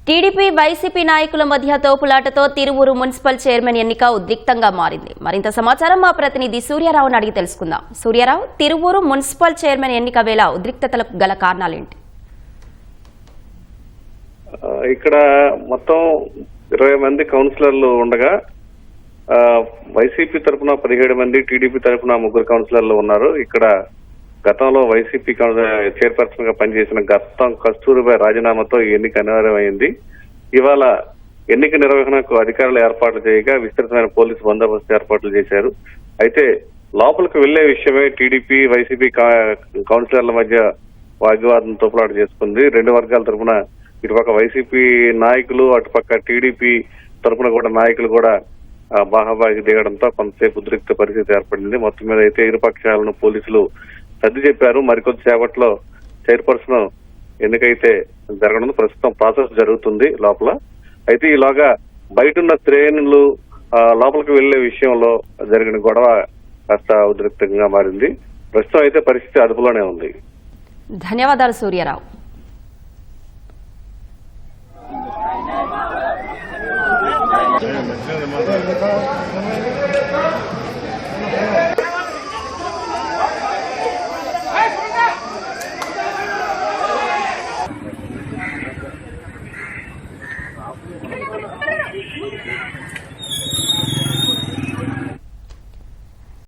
TDP YCP నాయకుల మధ్య తోపులాటతో Tiruvuru municipal chairman ఎన్నిక ఉద్రిక్తంగా మారింది. మరింత సమాచారం మా ప్రతినిధి సూర్యారావును అడిగి తెలుసుకుందాం. సూర్యారావు, తిరువూరు మున్సిపల్ చైర్మన్ ఎన్నిక వేళ ఉద్రిక్తతలకు గల కారణాలేంటి? ఇక్కడ మొత్తం 20 మంది కౌన్సిలర్లు ఉండగా వైసీపీ తరఫున 17 మంది, టీడీపీ తరఫున 3 కౌన్సిలర్లు ఉన్నారు. ఇక్కడ గతంలో వైసీపీ చైర్పర్సన్ గా పనిచేసిన కస్తూరిబా రాజీనామాతో ఈ ఎన్నిక అనివార్యమైంది. ఇవాళ ఎన్నిక నిర్వహణకు అధికారులు ఏర్పాట్లు చేయగా విస్తృతమైన పోలీసు బందోబస్తు ఏర్పాట్లు చేశారు. అయితే లోపలికి వెళ్లే విషయమే టీడీపీ వైసీపీ కౌన్సిలర్ల మధ్య వాగ్వాదం తోపులాట చేసుకుంది. 2 వర్గాల తరఫున ఇటుపక్క వైసీపీ నాయకులు, అటుపక్క టీడీపీ తరఫున కూడా నాయకులు కూడా బాహాబాగి దిగడంతో కొంతసేపు ఉద్రిక్త పరిస్థితి ఏర్పడింది. మొత్తం మీద అయితే ఇరు పక్షాలను పోలీసులు సర్ది చెప్పారు. మరికొద్ది సేపట్లో చైర్పర్సన్ ఎన్నికైతే జరగనుంది. ప్రస్తుతం ప్రాసెస్ జరుగుతుంది లోపల. అయితే ఈలోగా బయటున్న శ్రేణులు లోపలికి వెళ్లే విషయంలో జరిగిన గొడవ కాస్త ఉద్రిక్తంగా మారింది. ప్రస్తుతం అయితే పరిస్థితి అదుపులోనే ఉంది. ధన్యవాదాలు సూర్యారావు. Gracias.